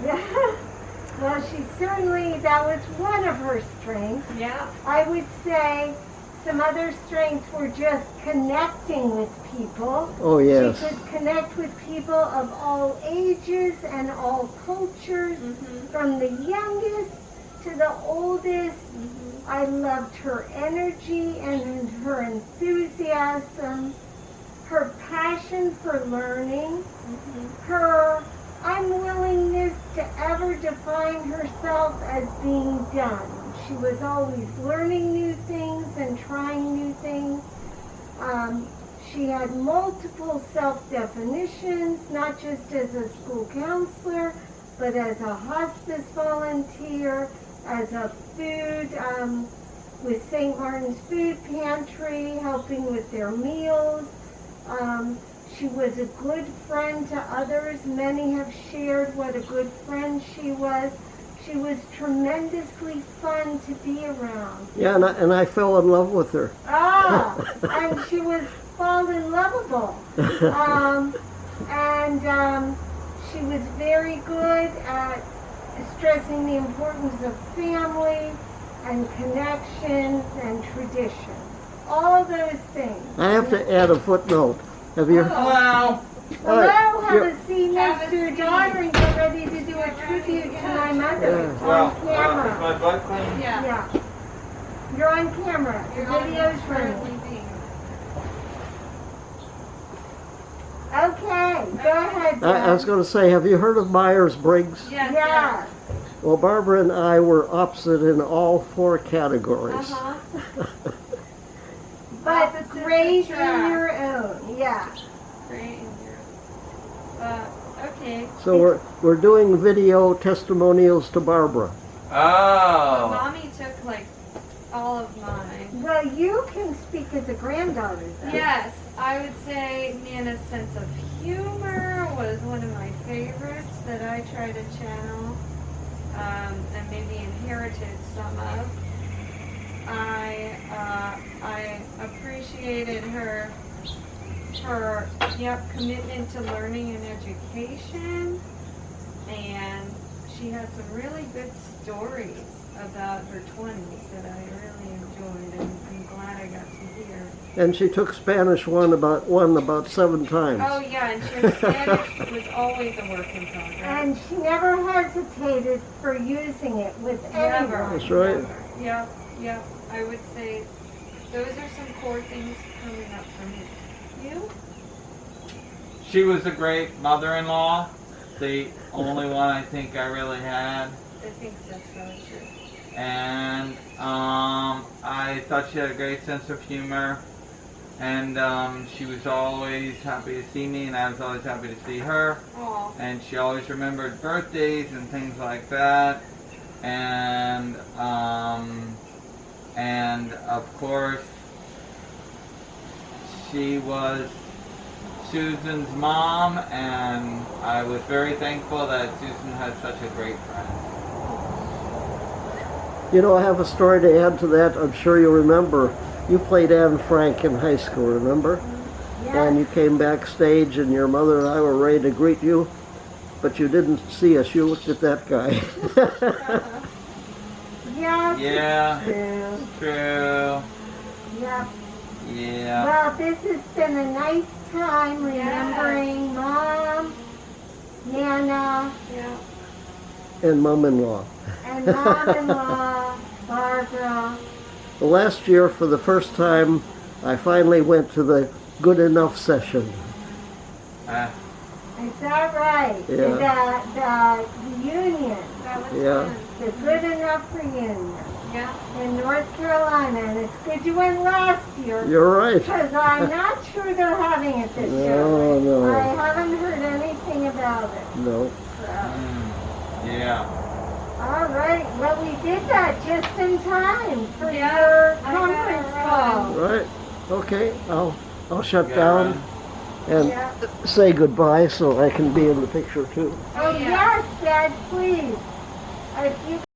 Well, that was one of her strengths. Yeah. I would say some other strengths were just connecting with people. Oh, yes. She could connect with people of all ages and all cultures, from the youngest to the oldest. I loved her energy and her enthusiasm, her passion for learning, her unwillingness to ever define herself as being done. She was always learning new things and trying new things. She had multiple self-definitions, not just as a school counselor, but as a hospice volunteer, as a food, with St. Martin's Food Pantry, helping with their meals. She was a good friend to others. Many have shared what a good friend she was. She was tremendously fun to be around. Yeah, and I fell in love with her. And she was fallen lovable. She was very good at stressing the importance of family and connections and traditions. All those things. I have to add a footnote. Have you? Hello. Hello, have a seat next to your daughter and get ready to do a tribute to my mother on camera. Is my butt clean? Yeah. You're on camera. Your video's running. Okay, go ahead, I was Jen. going to say, have you heard of Myers-Briggs? Yes. Yeah. Well, Barbara and I were opposite in all 4 categories. But Opposites great in attract. your own, yeah. Great in here. Okay. So we're doing video testimonials to Barbara. Oh. Mommy took like all of mine. Well, you can speak as a granddaughter, though. Yes, I would say Nana's sense of humor was one of my favorites that I try to channel, and maybe inherited some of. I appreciated her commitment to learning and education, and she had some really good stories about her 20s that I really enjoyed, and I'm glad I got to hear. And she took Spanish one about 7 times. Oh yeah, and her Spanish was always a work in progress. And she never hesitated for using it with Never. anyone. That's right. Never. Yep. I would say those are some core things coming up for me. You? She was a great mother-in-law. The only one I think I really had. I think that's really true. And I thought she had a great sense of humor. And she was always happy to see me, and I was always happy to see her. Aw. And she always remembered birthdays and things like that. And of course, she was Susan's mom, and I was very thankful that Susan had such a great friend. You know, I have a story to add to that. I'm sure you remember. You played Anne Frank in high school, remember? Yeah. And you came backstage, and your mother and I were ready to greet you, but you didn't see us. You looked at that guy. Yes. Yeah, True. true. Yep. Yeah. Well, this has been a nice time remembering Mom, Nana, Yeah. And Mom-in-law. and Mom-in-law, Barbara. Well, last year, for the first time, I finally went to the Good Enough session. Is that right? Yeah. The reunion, That was Yeah. fun. the Good Enough reunion Yeah. in North Carolina. And it's good you went last year. You're right. Because I'm not sure they're having it this year. No, no. I haven't heard anything about it. No. So. Yeah. All right. Well, we did that just in time for Yeah, your I gotta conference run. call. Right. Okay. I'll shut Yeah. down and Yeah. say goodbye so I can be in the picture too. Oh, Yeah. yes, Dad, please. If you